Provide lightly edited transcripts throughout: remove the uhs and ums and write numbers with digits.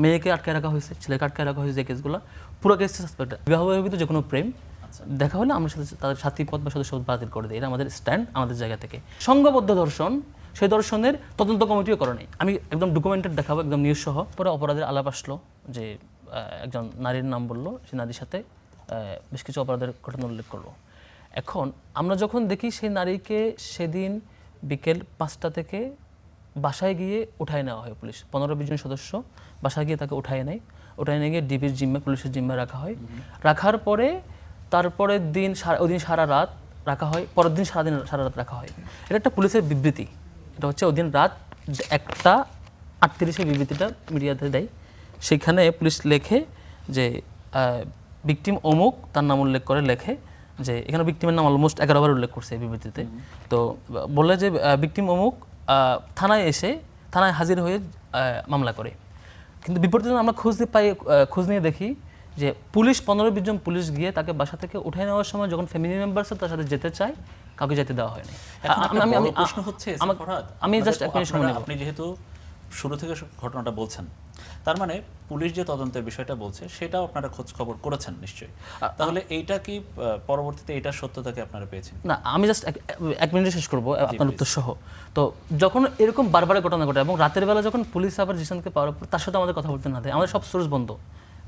মেয়েকে আটকে রাখা হয়েছে, ছেলেকে আটকে রাখা হয়েছে, যে কেসগুলো পুরো কেস সাসপেক্ট। বিবাহ বহির্ভূত যে কোনো প্রেম দেখা হলে আমরা তাদের সাথী পদ বা সদস্য বাতিল করে দিই। এটা আমাদের স্ট্যান্ড, আমাদের জায়গা থেকে। সংঘবদ্ধ ধর্ষণ, সেই ধর্ষণের তদন্ত কমিটিও করে নেই। আমি একদম ডকুমেন্টেড দেখাবো, একদম নিউজ সহ। পরে অপরাধের আলাপ আসলো যে একজন নারীর নাম বললো, সেই নারীর সাথে বেশ কিছু অপরাধের ঘটনা উল্লেখ করলো। এখন আমরা যখন দেখি সেই নারীকে সেদিন বিকেল 5টা থেকে বাসায় গিয়ে উঠায় নেওয়া হয়, পুলিশ 15-20 জন সদস্য বাসায় গিয়ে তাকে উঠায় নিয়ে গিয়ে ডিবির জিম্মে, পুলিশের জিম্মে রাখা হয়। রাখার পরে তারপরের দিন ওই দিন সারা রাত রাখা হয়, পরের দিন সারা রাত রাখা হয়। এটা একটা পুলিশের বিবৃতি। এটা হচ্ছে ওই দিন রাত 1:38 বিবৃতিটা মিডিয়াতে দেয়। সেখানে পুলিশ লেখে যে ভিকটিম অমুক, তার নাম উল্লেখ করে লেখে যে এখানে ভিকটিমের নাম অলমোস্ট 11 বার উল্লেখ করছে এই বিবৃতিতে। তো বললে যে ভিকটিম অমুক থানায় হাজির হয়ে মামলা করে। কিন্তু বিপরীতে আমরা খোঁজ নিয়ে দেখি যে পুলিশ 15-20 জন পুলিশ গিয়ে তাকে বাসা থেকে উঠে নেওয়ার সময় যখন ফ্যামিলি মেম্বারস তার সাথে যেতে চায়, কাউকে যেতে দেওয়া হয়নি। প্রশ্ন হচ্ছে আমি জাস্ট এক মিনিট সময় নেব। আপনি যেহেতু শুরু থেকে ঘটনাটা বলছেন, তার মানে পুলিশ যে তদন্তের বিষয়টা বলছে সেটাও আপনারা খোঁজ খবর করেছেন নিশ্চয়ই। তাহলে এইটা কি পরবর্তীতে এটার সত্যতাকে আপনারা পেয়েছেন? না, আমি জাস্ট এক মিনিটে শেষ করবো আপনার উত্তর সহ। তো যখন এরকম বারবার ঘটনা ঘটে এবং রাতের বেলা যখন পুলিশ আবার জিসানকে পাওয়ার পর তার সাথে আমাদের কথা বলতে না দেয়, আমাদের সব সোর্স বন্ধ।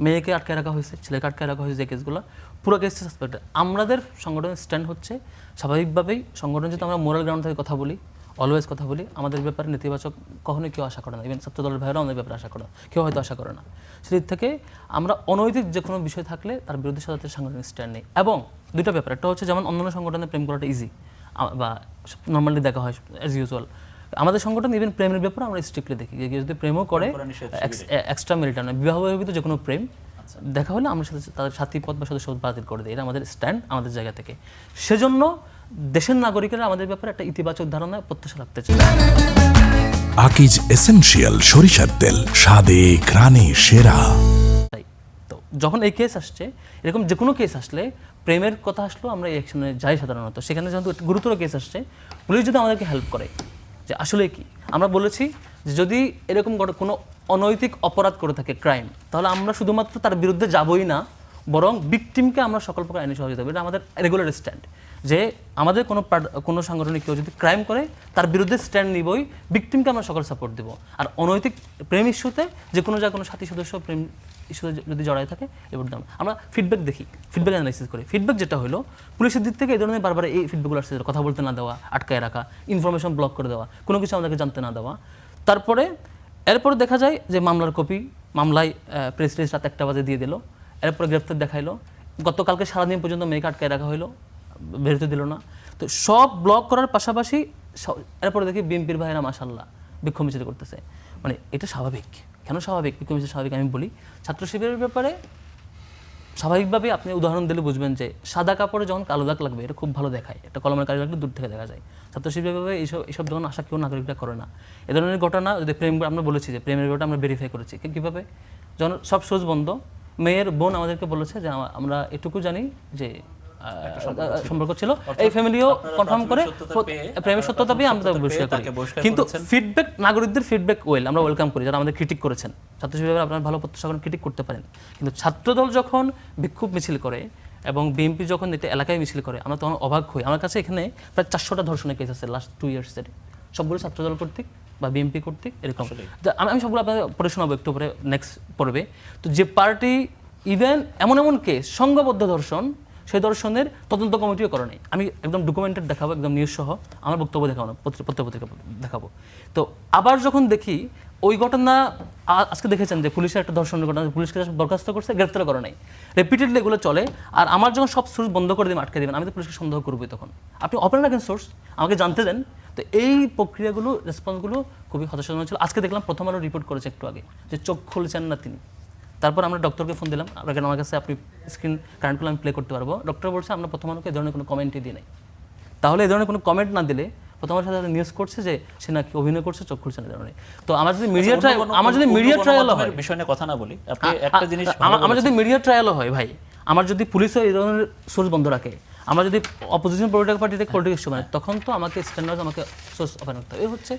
মেয়েকে আটকে রাখা হয়েছে, ছেলেকে আটকে রাখা হয়েছে, যে কেসগুলো পুরো কেস সাসপেক্ট। আমাদের সংগঠনের স্ট্যান্ড হচ্ছে স্বাভাবিকভাবেই সংগঠন যদি আমরা মোরাল গ্রাউন্ড থেকে কথা বলি, অলওয়েজ কথা বলি, আমাদের ব্যাপারে নেতিবাচক কখনোই কেউ আশা করে না। ইভেন ছাত্র দলের ভাইয়েরাও আমাদের ব্যাপারে আশা করে না, কেউ হয়তো আশা করে না। সেদিক থেকে আমরা অনৈতিক যে কোনো বিষয় থাকলে তার বিরুদ্ধে সাথে সাংগঠনিক স্ট্যান্ড নেই। এবং দুটো ব্যাপার, একটা হচ্ছে যেমন অন্যান্য সংগঠনে প্রেম করাটা ইজি বা নর্মালি দেখা হয় অ্যাজ ইউজুয়াল, আমাদের সংগঠন ইভেন প্রেমের ব্যাপারে আমরা স্ট্রিক্টলি দেখি যে যদি প্রেমও করে এক্সট্রা ম্যারিটাল নয়, বিবাহ বহির্ভূত যে কোনো প্রেম দেখা হলে আমরা তাদের সাথী পদ বা সদস্য বাতিল করে দিই। এটা আমাদের স্ট্যান্ড, আমাদের জায়গা থেকে। সেজন্য দেশের নাগরিকেরা আমাদের ব্যাপারে একটা ইতিবাচক ধারণা প্রত্যাশা রাখতে চায়। আকিজ এসেনশিয়াল সরিষার তেল, স্বাদে ঘ্রাণে সেরা। তো যখন এই কেস আসছে, এরকম যে কোনো কেস আসলে, প্রেমের কথা আসলেও আমরা এই অ্যাকশনে যাই সাধারণত। সেখানে যেহেতু গুরুতর কেস আসছে, পুলিশ যদি আমাদেরকে হেল্প করে যে আসলে কি, আমরা বলেছি যে যদি এরকম কোনো অনৈতিক অপরাধ করে থাকে, ক্রাইম, তাহলে আমরা শুধুমাত্র তার বিরুদ্ধে যাবই না, বরং ভিকটিমকে আমরা সকল প্রকার আইনি সহযোগিতা করব। এটা আমাদের রেগুলার স্ট্যান্ড, যে আমাদের কোনো সাংগঠনিক কেউ যদি ক্রাইম করে তার বিরুদ্ধে স্ট্যান্ড নিবই, ভিকটিমকে আমরা সকল সাপোর্ট দেবো। আর অনৈতিক প্রেম ইস্যুতে যে কোনো সাথী সদস্য প্রেম ইস্যুতে যদি জড়ায় থাকে, এবার আমরা ফিডব্যাক দেখি, ফিডব্যাক অ্যানালাইসিস করি। ফিডব্যাক যেটা হলো পুলিশের দিক থেকে এই ধরনের বারবার এই ফিডব্যাকগুলো আসছে, কথা বলতে না দেওয়া, আটকায় রাখা, ইনফরমেশন ব্লক করে দেওয়া, কোনো কিছু আমাদেরকে জানতে না দেওয়া। তারপরে এরপরে দেখা যায় যে মামলার কপি, মামলায় প্রেস রিলিজ রাত 1টা বাজে দিয়ে দিল, এরপরে গ্রেফতার দেখাইলো। গতকালকে সারাদিন পর্যন্ত মেয়েকে আটকায় রাখা হইলো, বেরোতে দিল না। তো সব ব্লক করার পাশাপাশি এরপরে দেখি বিএনপির ভাইয়েরা মাশাআল্লাহ বিক্ষোভ মিছিল করতেছে। মানে এটা স্বাভাবিক। কেন স্বাভাবিক? বিক্ষোভ মিছিল স্বাভাবিক আমি বলি, ছাত্র শিবিরের ব্যাপারে স্বাভাবিকভাবে আপনি উদাহরণ দিলে বুঝবেন যে সাদা কাপড়ে যখন কালো দাগ লাগবে এটা খুব ভালো দেখায়, এটা কলমের কালি লাগলে দূর থেকে দেখা যায়। ছাত্র শিবিরের ব্যাপারে এইসব যখন আশা কেউ নাগরিকরা করে না। এ ধরনের ঘটনা যদি প্রেম, আমরা বলেছি যে প্রেমের ব্যাপারটা আমরা ভেরিফাই করেছি। কীভাবে? যখন সব সোর্স বন্ধ, মেয়ের বোন আমাদেরকে বলেছে যে আমরা এটুকু জানি যে সম্পর্ক ছিল, এই ফ্যামিলিও কনফার্ম করে প্রেমের সত্যতা পেয়ে আমরা বহিষ্কার করি। কিন্তু ফিডব্যাক, নাগরিকদের ফিডব্যাক আমরা ওয়েলকাম করি, যারা আমাদের ক্রিটিক করেছেন। ছাত্র শিবিরের আপনার ভালো প্রত্যাশা করেন, ক্রিটিক করতে পারেন। কিন্তু ছাত্রদল যখন বিক্ষোভ মিছিল করে এবং বিএনপি যখন এটা এলাকায় মিছিল করে, আমরা তখন অবাক হই। আমার কাছে এখানে প্রায় 400টা ধর্ষণের কেস আছে লাস্ট 2 ইয়ার্সের, সবগুলো ছাত্রদল কর্তৃক বা বিএনপি কর্তৃক এরকম। আমি সবগুলো আপনাদের পড়ে শোনাবো একটু পরে, নেক্সট পড়বে। তো যে পার্টি ইভেন এমন কেস সংঘবদ্ধ ধর্ষণ, সেই ধর্ষণের তদন্ত কমিটিও করে নেই। আমি একদম ডকুমেন্টেড দেখাবো, একদম নিউজ সহ, আমার বক্তব্য দেখাবো না, পত্রিকা দেখাবো। তো আবার যখন দেখি ওই ঘটনা, আজকে দেখেছেন যে পুলিশের একটা ধর্ষণের ঘটনা, পুলিশকে বরখাস্ত করছে, গ্রেফতার করে নাই, রিপিটেডলি এগুলো চলে। আর আমার যখন সব সোর্স বন্ধ করে দিবেন, আটকে দেবেন, আমি তো পুলিশকে সন্দেহ করবোই। তখন আপনি ওপেন রাখেন সোর্স, আমাকে জানতে দেন। তো এই প্রক্রিয়াগুলো, রেসপন্সগুলো খুবই হতাশাজনক ছিল। আজকে দেখলাম প্রথম আলো রিপোর্ট করেছে একটু আগে যে চোখ খুলছেন না তিনি। তারপর আমরা ডক্টরকে ফোন দিলাম, আমার কাছে আপনি স্ক্রিন কারেন্টগুলো আমি প্লে করতে পারবো। ডক্টর বলছে আমরা প্রথম আলোকে এই ধরনের কোনো কমেন্টই দিই নাই। তাহলে এই ধরনের কোনো কমেন্ট না দিলে প্রথম আলোর সাথে নিউজ করছে যে সে নাকি অভিনয় করছে, চোখ খুলছে না ধরনের। তো আমার যদি মিডিয়া ট্রায়াল হয়, বিষয় নিয়ে কথা না বলি, আপনি একটা জিনিস, আমার যদি মিডিয়া ট্রায়াল হয় ভাই, আমার যদি পুলিশও এই ধরনের সোর্স বন্ধ রাখে, আমরা যদি অপোজিশন পলিটিক্যাল পার্টিতে পলিটিক্যাল ইস্যু মানে, তখন তো আমাকে স্ট্যান্ডার্ড, আমাকে সোর্স ওপেন করতে হবে। এই হচ্ছে